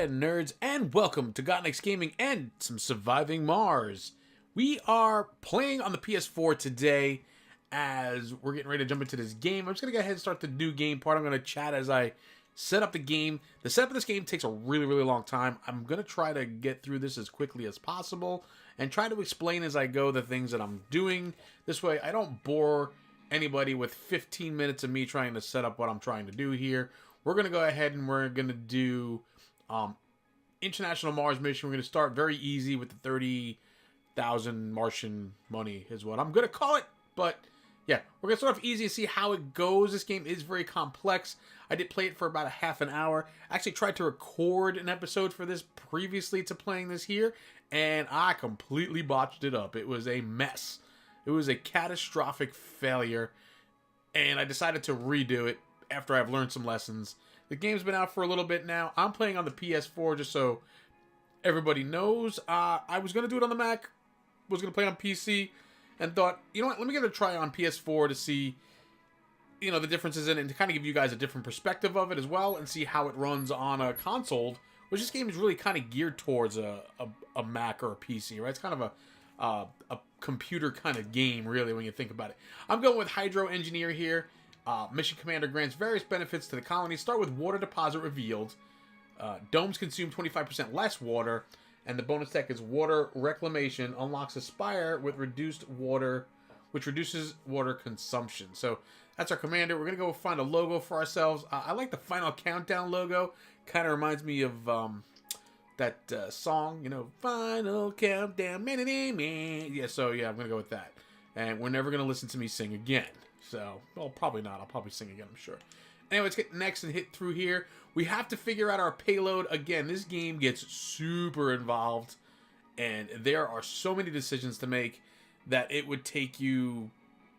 again, nerds, and welcome to Gotnex Gaming and some Surviving Mars. We are playing on the PS4 today as we're getting ready to jump into this game. I'm just going to go ahead and start the new game part. I'm going to chat as I set up the game. The setup of this game takes a really long time. I'm going to try to get through this as quickly as possible and try to explain as I go the things that I'm doing. This way, I don't bore anybody with 15 minutes of me trying to set up what I'm trying to do here. We're going to go ahead and we're going to do International Mars mission. We're going to start very easy with the 30,000 Martian money is what I'm going to call it. But yeah, we're going to start off easy and see how it goes. This game is very complex. I did play it for about a half an hour. I actually tried to record an episode for this previously to playing this here, and I completely botched it up. It was a mess. It was a catastrophic failure, and I decided to redo it after I've learned some lessons. The game's been out for a little bit now. I'm playing on the PS4 just so everybody knows. I was going to do it on the Mac, was going to play on PC, and thought, you know what, let me give it a try on PS4 to see, you know, the differences in it and to kind of give you guys a different perspective of it as well and see how it runs on a console, which this game is really kind of geared towards a Mac or a PC, right? It's kind of a computer kind of game, really, when you think about it. I'm going with Hydro Engineer here. Mission Commander grants various benefits to the colony. Start with water deposit revealed. Domes consume 25% less water. And the bonus tech is water reclamation. Unlocks a spire with reduced water, which reduces water consumption. So that's our commander. We're going to go find a logo for ourselves. I like the Final Countdown logo. Kind of reminds me of that song, you know, Final Countdown. Yeah, so yeah, I'm going to go with that. And we're never going to listen to me sing again. So, well, probably not. I'll probably sing again, I'm sure. Anyway, let's get next and hit through here. We have to figure out our payload. Again, this game gets super involved, and there are so many decisions to make that it would take you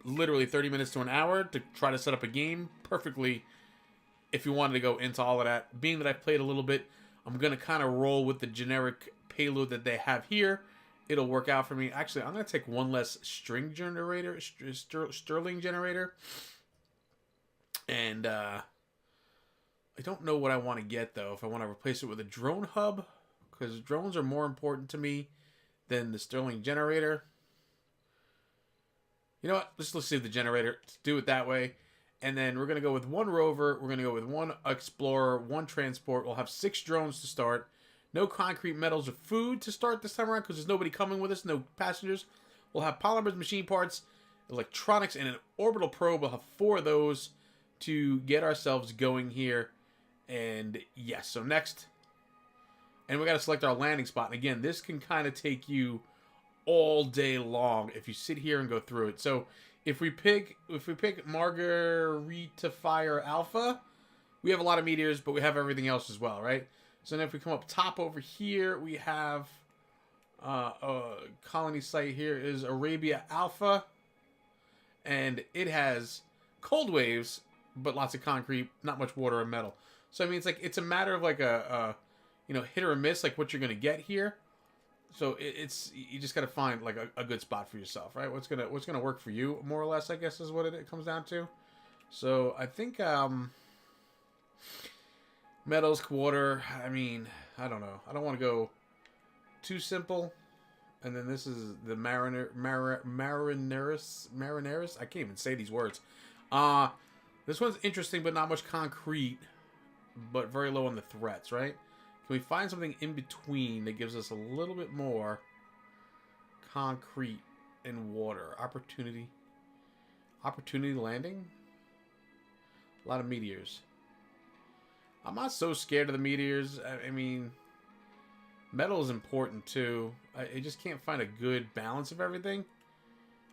literally 30 minutes to an hour to try to set up a game perfectly if you wanted to go into all of that. Being that I've played a little bit, I'm going to kind of roll with the generic payload that they have here. It'll work out for me. Actually, I'm going to take one less string generator, Sterling generator. And I don't know what I want to get, though. If I want to replace it with a drone hub, because drones are more important to me than the Sterling generator. You know what? Let's see the generator. Let's do it that way. And then we're going to go with one rover. We're going to go with one explorer, one transport. We'll have 6 drones to start. No concrete, metals, or food to start this time around because there's nobody coming with us, no passengers. We'll have polymers, machine parts, electronics, and an orbital probe. We'll have 4 of those to get ourselves going here. And yes, so next. And we got to select our landing spot. And again, this can kind of take you all day long if you sit here and go through it. So if we pick Margarita Fire Alpha, we have a lot of meteors, but we have everything else as well, right? So then if we come up top over here, we have a colony site here is Arabia Alpha. And it has cold waves, but lots of concrete, not much water or metal. So I mean, it's a matter of like a you know, hit or miss, like what you're going to get here. So it's you just got to find like a good spot for yourself, right? What's gonna work for you, more or less, I guess is what it comes down to. So I think metals, water, I mean, I don't know. I don't want to go too simple. And then this is the Marineris. I can't even say these words. This one's interesting, but not much concrete, but very low on the threats, right? Can we find something in between that gives us a little bit more concrete and water? Opportunity landing? A lot of meteors. I'm not so scared of the meteors. I mean, metal is important too. I just can't find a good balance of everything.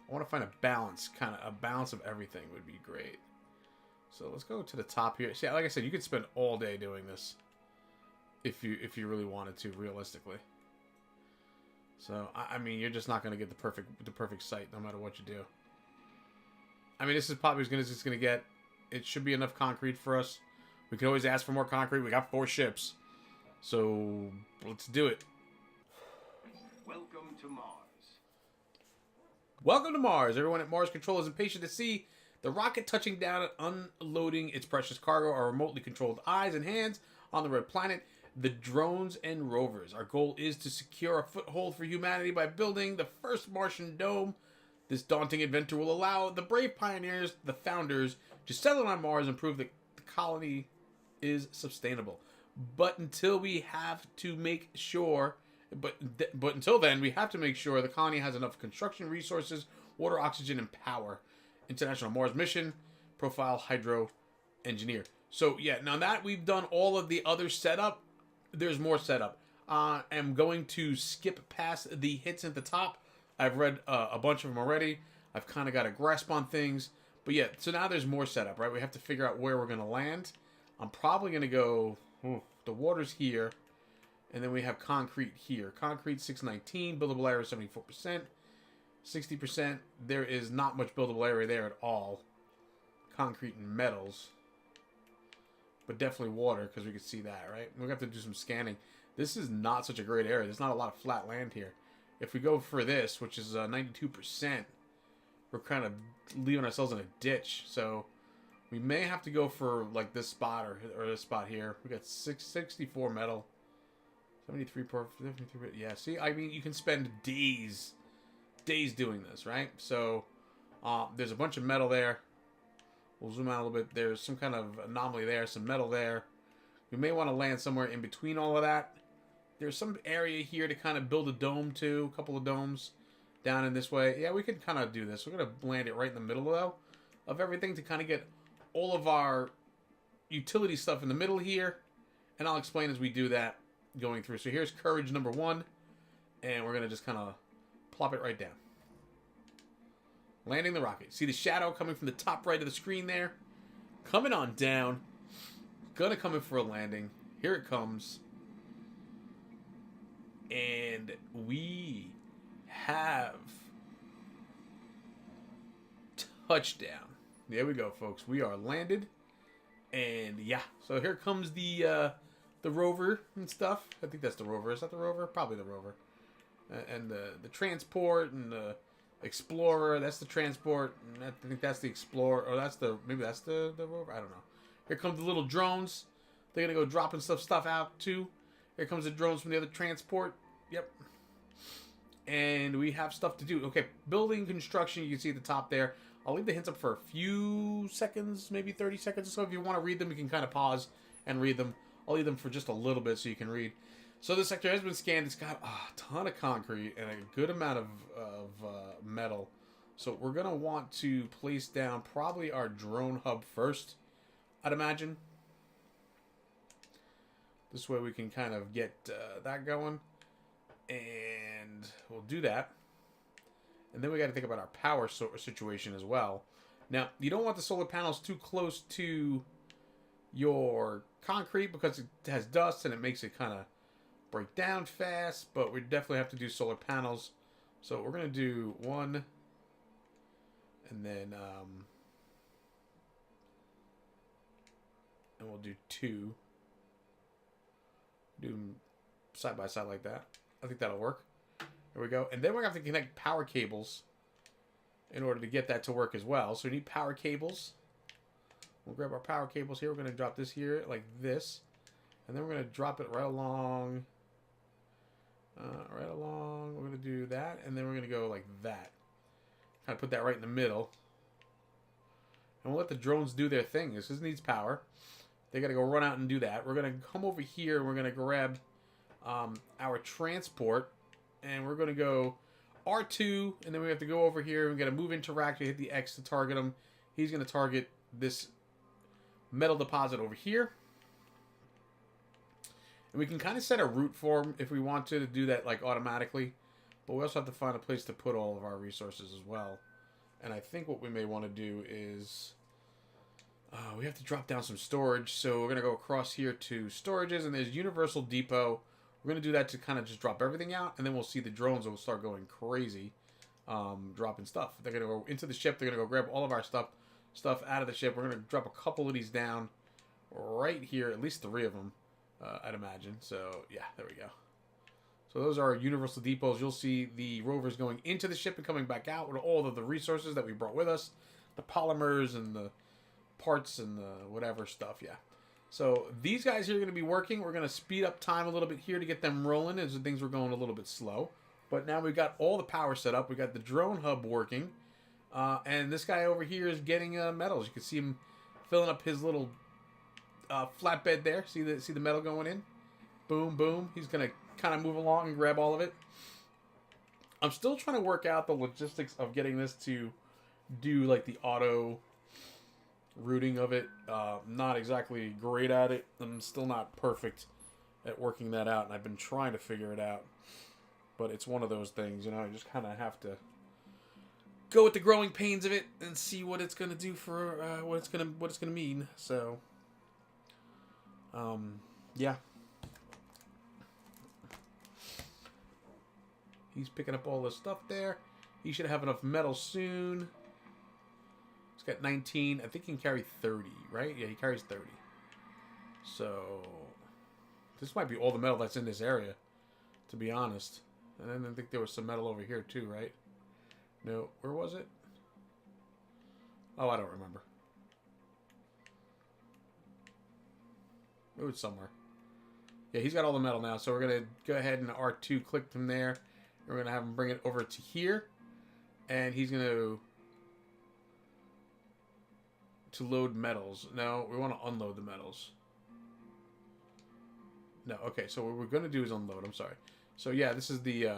I want to find a balance, a balance of everything would be great. So let's go to the top here. See, like I said, you could spend all day doing this if you really wanted to, realistically. So I mean, you're just not going to get the perfect site no matter what you do. I mean, this is probably as good as it's going to get. It should be enough concrete for us. We can always ask for more concrete. We got 4 ships. So, let's do it. Welcome to Mars. Welcome to Mars. Everyone at Mars Control is impatient to see the rocket touching down and unloading its precious cargo. Our remotely controlled eyes and hands on the red planet the drones and rovers. Our goal is to secure a foothold for humanity by building the first Martian dome. This daunting adventure will allow the brave pioneers, the founders, to settle on Mars and prove that the colony is sustainable. But until we have to make sure, but until then, we have to make sure the colony has enough construction resources, water, oxygen, and power. International Mars mission, profile, hydro, engineer. So yeah, now that we've done all of the other setup, there's more setup. I'm going to skip past the hits at the top. I've read a bunch of them already. I've kind of got a grasp on things. But yeah, so now there's more setup, right? We have to figure out where we're going to land. I'm probably going to go, the water's here. And then we have concrete here. Concrete 619, buildable area 74%. 60%. There is not much buildable area there at all. Concrete and metals. But definitely water, because we can see that, right? We're going to have to do some scanning. This is not such a great area. There's not a lot of flat land here. If we go for this, which is 92%, we're kind of leaving ourselves in a ditch. So we may have to go for like this spot or this spot here. We got 664 metal. 73 per 53. Yeah, see, I mean, you can spend days doing this, right? So there's a bunch of metal there. We'll zoom out a little bit. There's some kind of anomaly there, some metal there. We may want to land somewhere in between all of that. There's some area here to kind of build a dome too, a couple of domes down in this way. Yeah, we could kind of do this. We're going to land it right in the middle, though, of everything to kind of get all of our utility stuff in the middle here. And I'll explain as we do that going through. So here's courage number 1. And we're going to just kind of plop it right down. Landing the rocket. See the shadow coming from the top right of the screen there? Coming on down. Gonna come in for a landing. Here it comes. And we have touchdown. There we go, folks. We are landed. And yeah, so here comes the rover and stuff. I think that's the rover. Is that the rover? Probably the rover. And the transport and the explorer. That's the transport. And I think that's the explorer. Or maybe that's the rover. I don't know. Here comes the little drones. They're gonna go dropping stuff out too. Here comes the drones from the other transport. Yep. And we have stuff to do. Okay, building construction. You can see at the top there. I'll leave the hints up for a few seconds, maybe 30 seconds or so. If you want to read them, you can kind of pause and read them. I'll leave them for just a little bit so you can read. So this sector has been scanned. It's got a ton of concrete and a good amount of metal. So we're going to want to place down probably our drone hub first, I'd imagine. This way we can kind of get that going. And we'll do that. And then we got to think about our power situation as well. Now, you don't want the solar panels too close to your concrete because it has dust and it makes it kind of break down fast. But we definitely have to do solar panels. So we're going to do 1. And then and we'll do 2. Do them side by side like that. I think that'll work. There we go. And then we're going to have to connect power cables in order to get that to work as well. So we need power cables. We'll grab our power cables here. We're going to drop this here like this. And then we're going to drop it right along. Right along. We're going to do that. And then we're going to go like that. Kind of put that right in the middle. And we'll let the drones do their thing. This needs power. They got to go run out and do that. We're going to come over here and we're going to grab our transport. And we're going to go R2. And then we have to go over here. We got to move interact. We hit the X to target him. He's going to target this metal deposit over here. And we can kind of set a route for him if we want to do that like automatically. But we also have to find a place to put all of our resources as well. And I think what we may want to do is we have to drop down some storage. So we're going to go across here to storages. And there's Universal Depot. We're going to do that to kind of just drop everything out. And then we'll see the drones will start going crazy dropping stuff. They're going to go into the ship. They're going to go grab all of our stuff out of the ship. We're going to drop a couple of these down right here. At least 3 of them, I'd imagine. So, yeah, there we go. So those are our Universal Depots. You'll see the rovers going into the ship and coming back out with all of the resources that we brought with us. The polymers and the parts and the whatever stuff, yeah. So these guys here are going to be working. We're going to speed up time a little bit here to get them rolling as things were going a little bit slow. But now we've got all the power set up. We've got the drone hub working. And this guy over here is getting metals. You can see him filling up his little flatbed there. See the metal going in? Boom, boom. He's going to kind of move along and grab all of it. I'm still trying to work out the logistics of getting this to do like the auto routing of it. Not exactly great at it. I'm still not perfect at working that out, and I've been trying to figure it out. But it's one of those things, you know, you just kind of have to go with the growing pains of it and see what it's going to do for what it's going to mean. So yeah. He's picking up all this stuff there. He should have enough metal soon. He's got 19. I think he can carry 30, right? Yeah, he carries 30. So this might be all the metal that's in this area, to be honest. And then I think there was some metal over here too, right? No, where was it? Oh, I don't remember. It was somewhere. Yeah, he's got all the metal now, so we're going to go ahead and R2 click him there. We're going to have him bring it over to here. And he's going to load metals. No, we want to unload the metals. No, okay, so what we're going to do is unload. I'm sorry. So yeah, this is the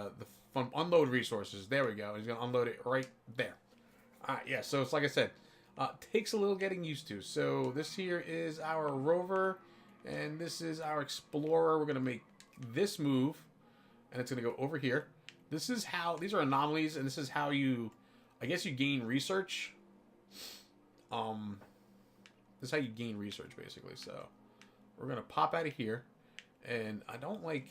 fun unload resources. There we go. He's going to unload it right there. Yeah, so it's like I said, takes a little getting used to. So this here is our rover, and this is our explorer. We're going to make this move, and it's going to go over here. This is how, these are anomalies, and this is how you, I guess you gain research. This is how you gain research, basically. So we're going to pop out of here, and I don't like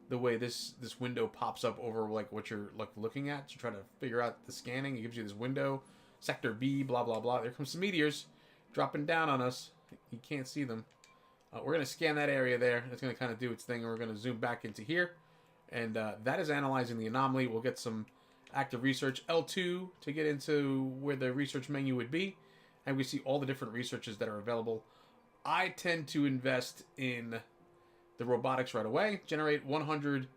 the way this window pops up over like what you're like looking at to try to figure out the scanning. It gives you this window, sector B, blah, blah, blah. There comes some meteors dropping down on us. You can't see them. We're going to scan that area there. It's going to kind of do its thing, and we're going to zoom back into here. And that is analyzing the anomaly. We'll get some active research. L2 to get into where the research menu would be. And we see all the different researches that are available. I tend to invest in the robotics right away. Generate 100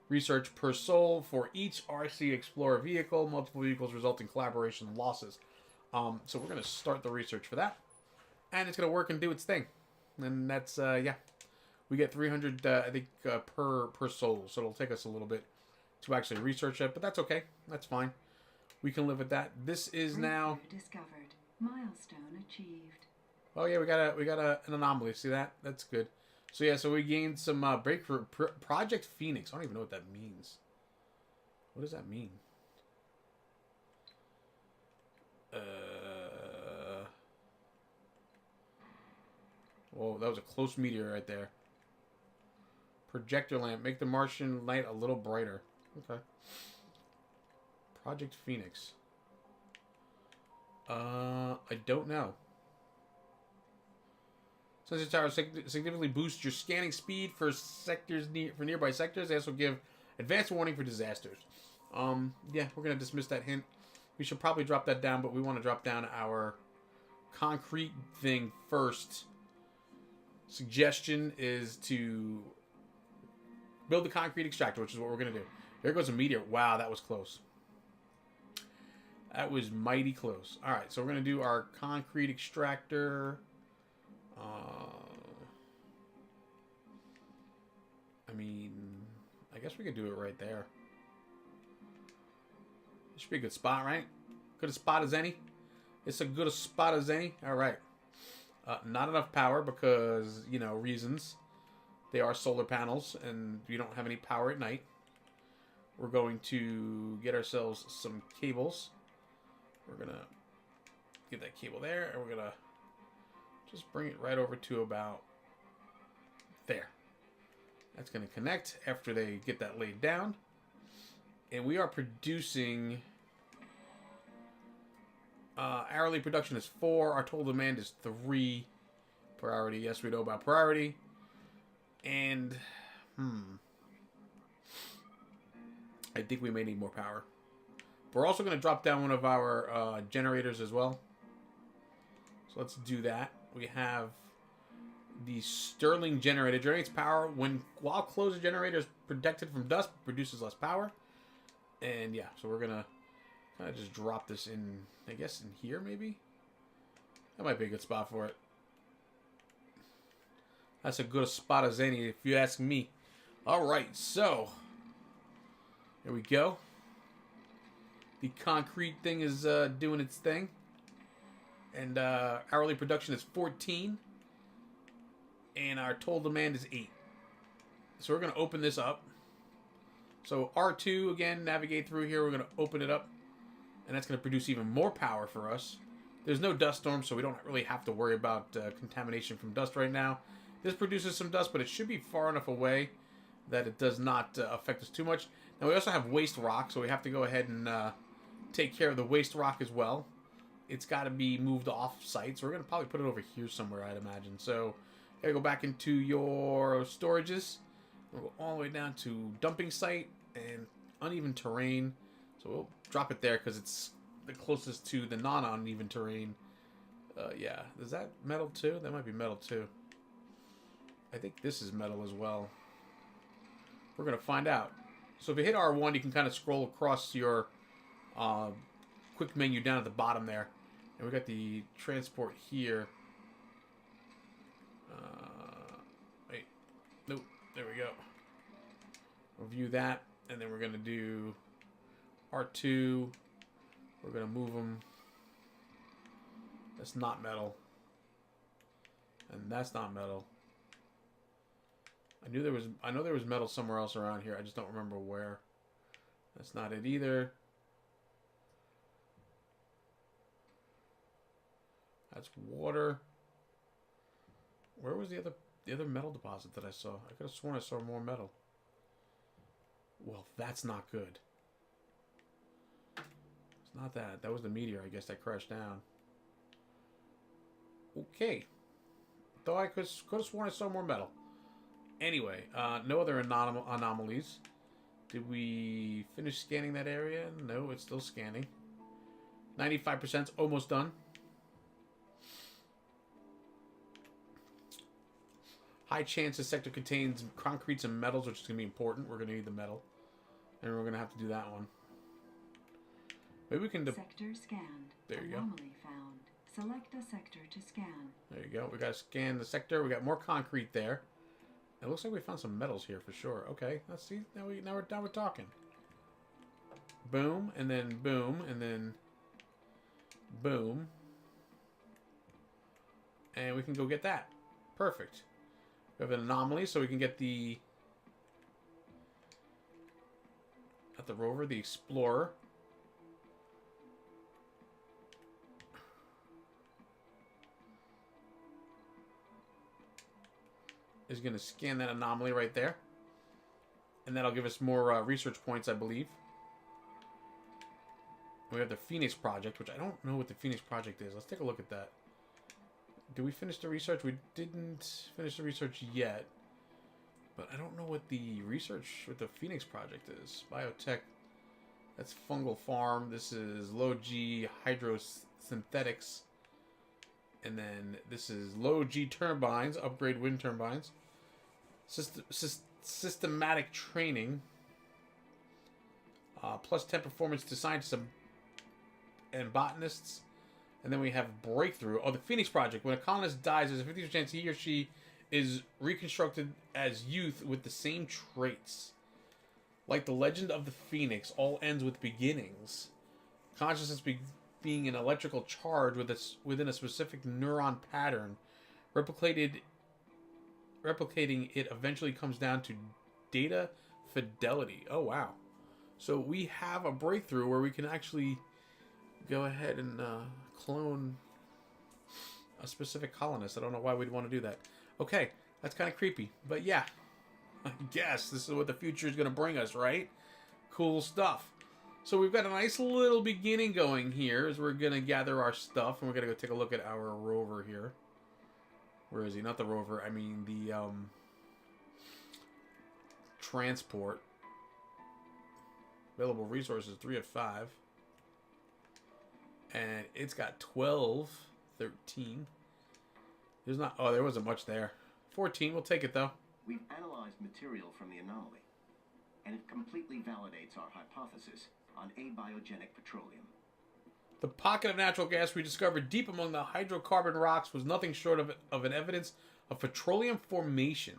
research per soul for each RC Explorer vehicle. Multiple vehicles result in collaboration losses. So we're going to start the research for that. And it's going to work and do its thing. And that's, yeah. We get 300, I think, per soul. So it'll take us a little bit to actually research it. But that's okay. That's fine. We can live with that. This is now... discovered. Milestone achieved. Oh, yeah, we got an anomaly. See that? That's good. So, yeah, so we gained some breakthrough. Project Phoenix. I don't even know what that means. What does that mean? Whoa, that was a close meteor right there. Projector lamp. Make the Martian light a little brighter. Okay. Project Phoenix. I don't know. Sensor tower significantly boosts your scanning speed for sectors for nearby sectors. They also give advanced warning for disasters. Yeah, we're gonna dismiss that hint. We should probably drop that down, but we want to drop down our concrete thing first. Suggestion is to build the concrete extractor, which is what we're going to do. There goes a meteor. Wow, that was close. That was mighty close. All right, so we're going to do our concrete extractor. I mean, I guess we could do it right there. It should be a good spot, right? Good a spot as any. It's a good a spot as any. All right. Not enough power because, you know, reasons. They are solar panels, and we don't have any power at night. We're going to get ourselves some cables. We're going to get that cable there, and we're going to just bring it right over to about there. That's going to connect after they get that laid down. And we are producing... hourly production is 4. Our total demand is 3. Priority, yes, we know about priority. And, I think we may need more power. We're also going to drop down one of our generators as well. So let's do that. We have the Sterling generator generates power while closed. The generator is protected from dust, produces less power. And yeah, so we're gonna kind of just drop this in, I guess, in here maybe. That might be a good spot for it. That's a good spot as any, if you ask me. All right, so here we go. The concrete thing is doing its thing. And hourly production is 14. And our total demand is 8. So we're going to open this up. So R2, again, navigate through here. We're going to open it up. And that's going to produce even more power for us. There's no dust storm, so we don't really have to worry about contamination from dust right now. This produces some dust, but it should be far enough away that it does not affect us too much. Now, we also have waste rock, so we have to go ahead and take care of the waste rock as well. It's got to be moved off-site, so we're going to probably put it over here somewhere, I'd imagine. So, you gotta go back into your storages. We'll go all the way down to dumping site and uneven terrain. So we'll drop it there because it's the closest to the non-uneven terrain. Yeah, is that metal too? That might be metal too. I think this is metal as well. We're gonna find out. So if you hit R1, you can kind of scroll across your quick menu down at the bottom there. And we got the transport here. Wait. Nope. There we go. We'll view that. And then we're going to do R2. We're going to move them. That's not metal. And that's not metal. I know there was metal somewhere else around here. I just don't remember where. That's not it either. That's water. Where was the other metal deposit that I saw? I could have sworn I saw more metal. Well, that's not good. It's not that. That was the meteor, I guess, that crashed down. Okay. Though I could have sworn I saw more metal. Anyway, no other anomalies. Did we finish scanning that area? No, it's still scanning. 95% is almost done. High chance this sector contains concretes and metals, which is going to be important. We're going to need the metal. And we're going to have to do that one. Maybe we can... Sector scanned. There you go. Anomaly found. Select a sector to scan. There you go. We got to scan the sector. We got more concrete there. It looks like we found some metals here for sure. Okay, let's see. Now we're talking. Boom, and then boom, and then boom. And we can go get that. Perfect. We have an anomaly, so we can get the... Not the rover, the explorer. Is going to scan that anomaly right there. And that'll give us more research points, I believe. We have the Phoenix Project, which I don't know what the Phoenix Project is. Let's take a look at that. Did we finish the research? We didn't finish the research yet. But I don't know what the research with the Phoenix Project is. Biotech. That's fungal farm. This is low G hydrosynthetics. And then this is low G turbines. Upgrade wind turbines. Systematic training. Plus 10 performance to scientists and botanists. And then we have breakthrough. Oh, the Phoenix Project. When a colonist dies, there's a 50% chance he or she is reconstructed as youth with the same traits. Like the legend of the Phoenix, all ends with beginnings. Consciousness being an electrical charge within a specific neuron pattern. Replicating it eventually comes down to data fidelity. Oh, wow. So we have a breakthrough where we can actually go ahead and clone a specific colonist. I don't know why we'd want to do that. Okay, that's kind of creepy. But yeah, I guess this is what the future is going to bring us, right? Cool stuff. So we've got a nice little beginning going here as we're going to gather our stuff. And we're going to go take a look at our rover here. Where is he? Not the rover. I mean the transport. Available resources, 3 of 5. And it's got 12, 13. There's not... Oh, there wasn't much there. 14. We'll take it, though. We've analyzed material from the anomaly, and it completely validates our hypothesis on abiogenic petroleum. The pocket of natural gas we discovered deep among the hydrocarbon rocks was nothing short of an evidence of petroleum formation.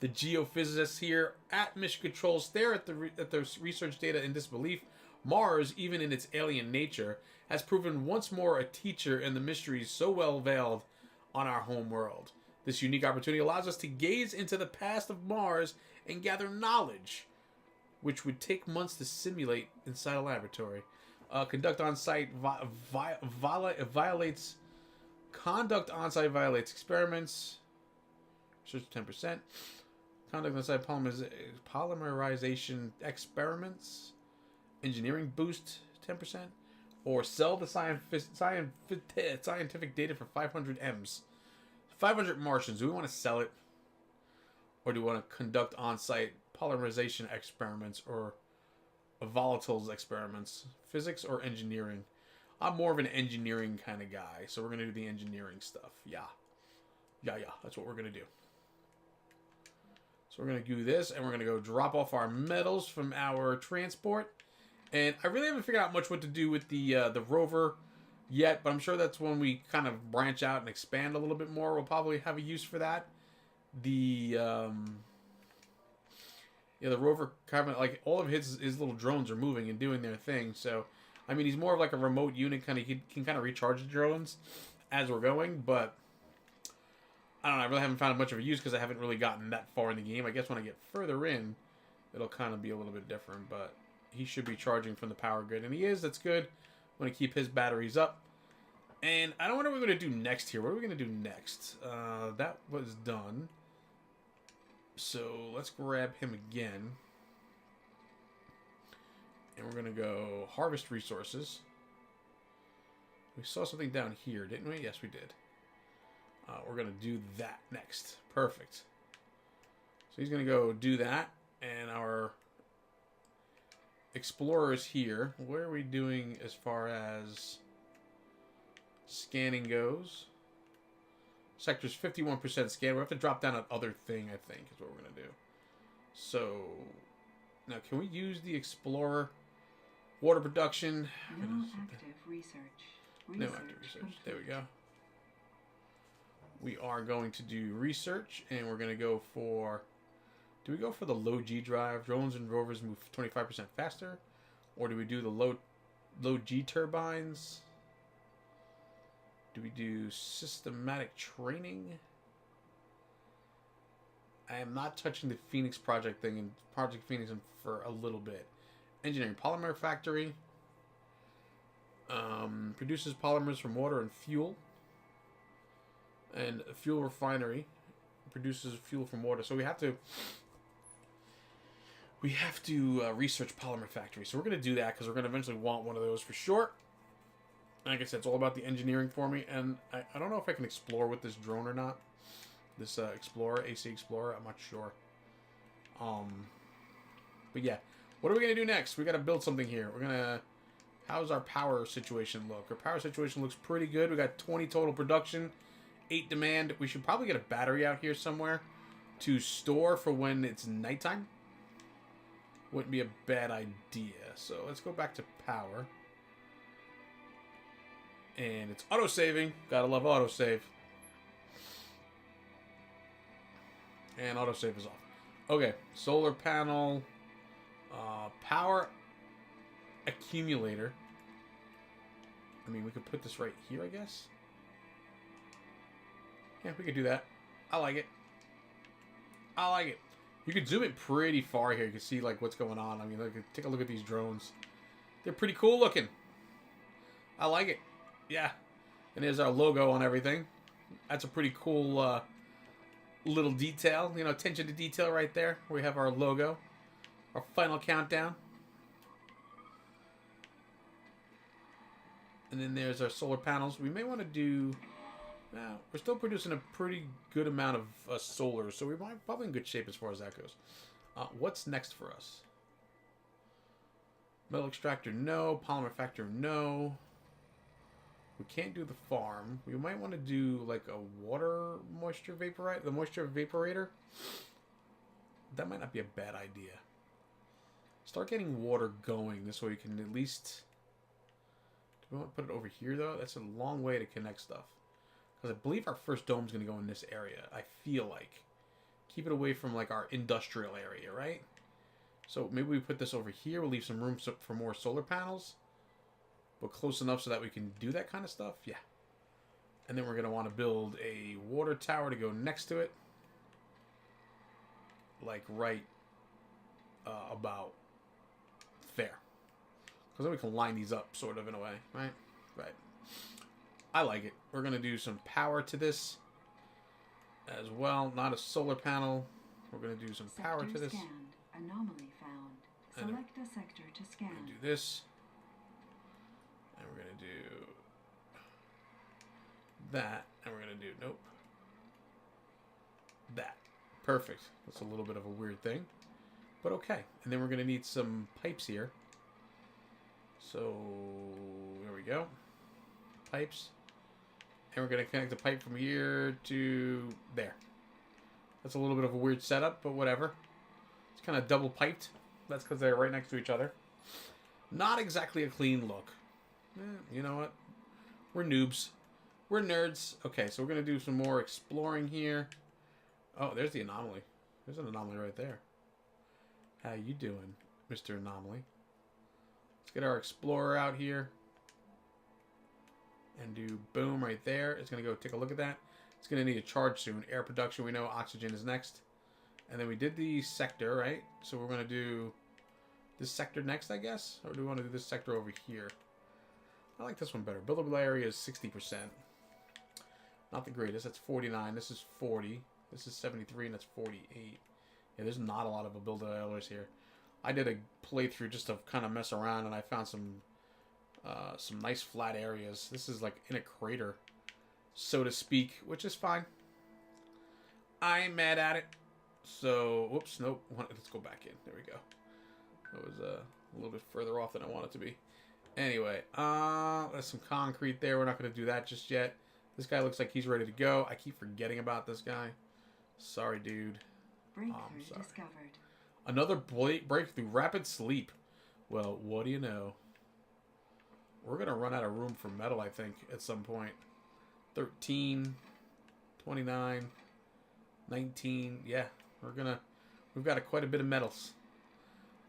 The geophysicists here at Mission Control stare at the research data in disbelief. Mars, even in its alien nature, has proven once more a teacher in the mysteries so well veiled on our home world. This unique opportunity allows us to gaze into the past of Mars and gather knowledge, which would take months to simulate inside a laboratory. Conduct on-site violates experiments. Research 10%. Conduct on-site polymerization experiments. Engineering boost 10%. Or sell the scientific data for 500 M's. 500 Martians. Do we want to sell it? Or do we want to conduct on-site polymerization experiments or volatiles experiments? Physics or engineering? I'm more of an engineering kind of guy, so we're going to do the engineering stuff. Yeah. That's what we're going to do. So we're going to do this, and we're going to go drop off our metals from our transport. And I really haven't figured out much what to do with the rover yet, but I'm sure that's when we kind of branch out and expand a little bit more. We'll probably have a use for that. The rover kind of like all of his little drones are moving and doing their thing. So, I mean, he's more of like a remote unit. He can kind of recharge the drones as we're going, but I don't know. I really haven't found much of a use because I haven't really gotten that far in the game. I guess when I get further in, it'll kind of be a little bit different, but he should be charging from the power grid, and he is. That's good. I'm going to keep his batteries up. And I don't know what we're going to do next here. What are we going to do next? That was done. So let's grab him again. And we're going to go harvest resources. We saw something down here, didn't we? Yes, we did. We're going to do that next. Perfect. So he's going to go do that. And our explorer is here. What are we doing as far as scanning goes? Sector's 51% scan. We have to drop down another thing, I think, is what we're going to do. So, now can we use the explorer? Water production. No active research. No active research. There we go. We are going to do research, and we're going to go for... Do we go for the low G drive? Drones and rovers move 25% faster. Or do we do the low G turbines? Do we do systematic training? I am not touching the Phoenix project thing and Project Phoenix for a little bit. Engineering polymer factory. Produces polymers from water and fuel. And a fuel refinery produces fuel from water. So we have to research polymer factory. So we're going to do that because we're going to eventually want one of those for sure. Like I said, it's all about the engineering for me. And I don't know if I can explore with this drone or not. This Explorer, AC Explorer, I'm not sure. But yeah, what are we going to do next? We got to build something here. We're going to... How's our power situation look? Our power situation looks pretty good. We got 20 total production, 8 demand. We should probably get a battery out here somewhere to store for when it's nighttime. Wouldn't be a bad idea. So let's go back to power. And it's auto-saving. Gotta love autosave. And autosave is off. Okay, solar panel. Power accumulator. I mean, we could put this right here, I guess. Yeah, we could do that. I like it. I like it. You can zoom it pretty far here. You can see like what's going on. I mean, look, take a look at these drones. They're pretty cool looking. I like it. Yeah. And there's our logo on everything. That's a pretty cool little detail. You know, attention to detail right there. We have our logo. Our final countdown. And then there's our solar panels. We may want to do... we're still producing a pretty good amount of solar, so we're probably in good shape as far as that goes. What's next for us? Metal extractor, no. Polymer factor, no. We can't do the farm. We might want to do like a water moisture vaporizer, the moisture evaporator. That might not be a bad idea. Start getting water going. This way we can at least... Do we want to put it over here, though? That's a long way to connect stuff. Because I believe our first dome's going to go in this area. I feel like. Keep it away from, like, our industrial area, right? So maybe we put this over here. We'll leave some room for more solar panels. But close enough so that we can do that kind of stuff? Yeah. And then we're going to want to build a water tower to go next to it. Like, right about there. Because then we can line these up, sort of, in a way. Right? Right. I like it. We're going to do some power to this as well. Not a solar panel. We're going to do some power to this. Scanned. Anomaly found. Select a sector to scan. We're going to do this. And we're going to do that. And we're going to do, nope. That. Perfect. That's a little bit of a weird thing. But okay. And then we're going to need some pipes here. So, there we go. Pipes. And we're going to connect the pipe from here to there. That's a little bit of a weird setup, but whatever. It's kind of double piped. That's because they're right next to each other. Not exactly a clean look. You know what? We're noobs. We're nerds. Okay, so we're going to do some more exploring here. Oh, there's the anomaly. There's an anomaly right there. How you doing, Mr. Anomaly? Let's get our explorer out here. And do boom right there. It's going to go take a look at that. It's going to need a charge soon. Air production, we know oxygen is next. And then we did the sector, right? So we're going to do this sector next, I guess? Or do we want to do this sector over here? I like this one better. Buildable area is 60%. Not the greatest. That's 49. This is 40. This is 73, and that's 48. Yeah, there's not a lot of buildable areas here. I did a playthrough just to kind of mess around, and I found some nice flat areas. This is like in a crater, so to speak, which is fine. I ain't mad at it. So, whoops, nope. Let's go back in. There we go. That was a little bit further off than I want it to be. Anyway, there's some concrete there. We're not going to do that just yet. This guy looks like he's ready to go. I keep forgetting about this guy. Sorry, dude. Breakthrough discovered. Another breakthrough. Rapid sleep. Well, what do you know? We're going to run out of room for metal, I think, at some point. 13, 29, 19. Yeah, we've got quite a bit of metals.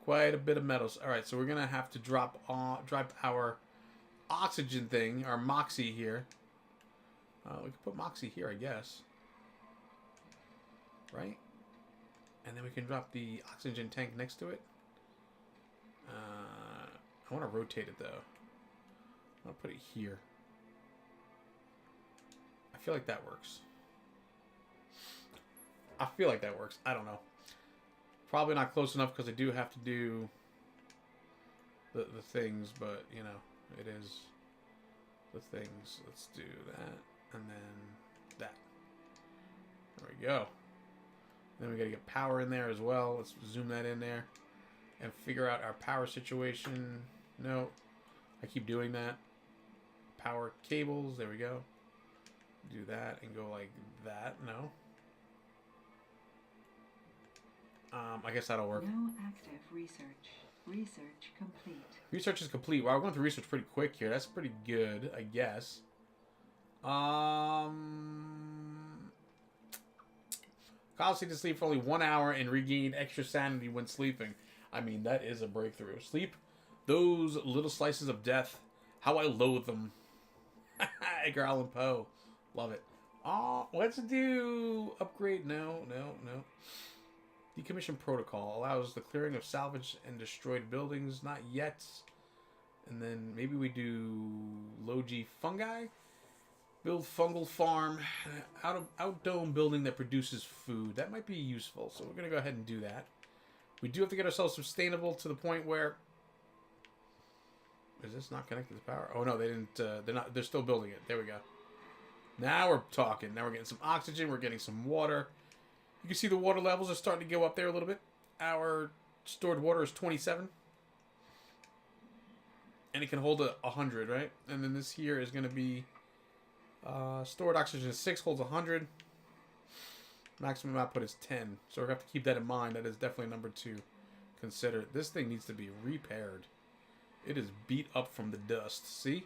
Quite a bit of metals. All right, so we're going to have to drop our oxygen thing, our Moxie here. We can put Moxie here, I guess. Right? And then we can drop the oxygen tank next to it. I want to rotate it, though. I'll put it here. I feel like that works. I feel like that works. I don't know. Probably not close enough because I do have to do the things, but, you know, it is the things. Let's do that. And then that. There we go. Then we got to get power in there as well. Let's zoom that in there and figure out our power situation. No, I keep doing that. Power cables. There we go. Do that and go like that. No. I guess that'll work. No active research. Research complete. Research is complete. Wow, we're going through research pretty quick here. That's pretty good, I guess. Kyle stayed to sleep for only 1 hour and regained extra sanity when sleeping. I mean, that is a breakthrough. Sleep, those little slices of death, how I loathe them. Edgar Allan Poe. Love it. Let's do upgrade. No. Decommission protocol allows the clearing of salvaged and destroyed buildings. Not yet. And then maybe we do low-G fungi. Build fungal farm. Out-dome building that produces food. That might be useful. So we're going to go ahead and do that. We do have to get ourselves sustainable to the point where... Is this not connected to power? Oh no, they didn't. They're still building it. There we go. Now we're talking. Now we're getting some oxygen. We're getting some water. You can see the water levels are starting to go up there a little bit. Our stored water is 27. And it can hold 100, right? And then this here is going to be stored oxygen is 6, holds 100. Maximum output is 10. So we have to keep that in mind. That is definitely number 2. Consider. This thing needs to be repaired. It is beat up from the dust. See?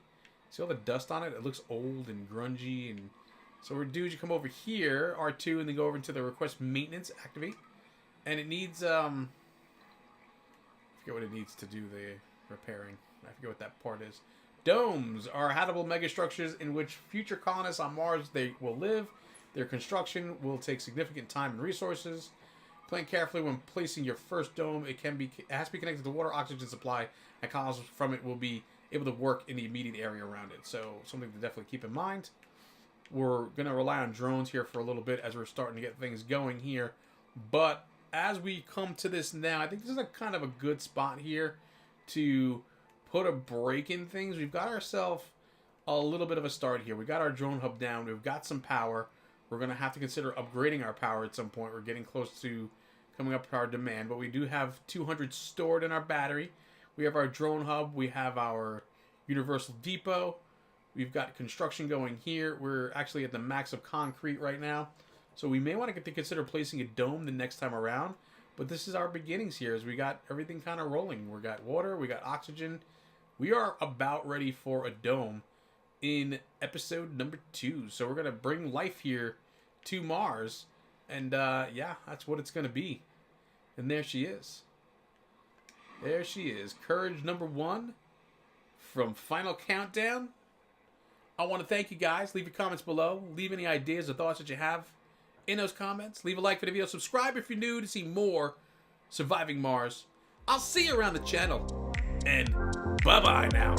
See all the dust on it? It looks old and grungy. And so what we do is you come over here, R2, and then go over into the request maintenance, activate. And it needs, I forget what it needs to do the repairing. I forget what that part is. Domes are habitable megastructures in which future colonists on Mars they will live. Their construction will take significant time and resources. Plan carefully when placing your first dome. It has to be connected to water, oxygen supply, and colonists from it will be able to work in the immediate area around it. So something to definitely keep in mind. We're going to rely on drones here for a little bit as we're starting to get things going here. But as we come to this now, I think this is a kind of a good spot here to put a break in things. We've got ourselves a little bit of a start here. We got our drone hub down. We've got some power. We're going to have to consider upgrading our power at some point. We're getting close to coming up to our demand, but we do have 200 stored in our battery. We have our drone hub. We have our universal depot. We've got construction going here. We're actually at the max of concrete right now. So we may want to consider placing a dome the next time around. But this is our beginnings here as we got everything kind of rolling. We got water. We got oxygen. We are about ready for a dome in episode number 2. So we're going to bring life here to Mars. And yeah, that's what it's going to be. And there she is. There she is. Courage number 1 from Final Countdown. I want to thank you guys. Leave your comments below. Leave any ideas or thoughts that you have in those comments. Leave a like for the video. Subscribe if you're new to see more Surviving Mars. I'll see you around the channel. And bye-bye now.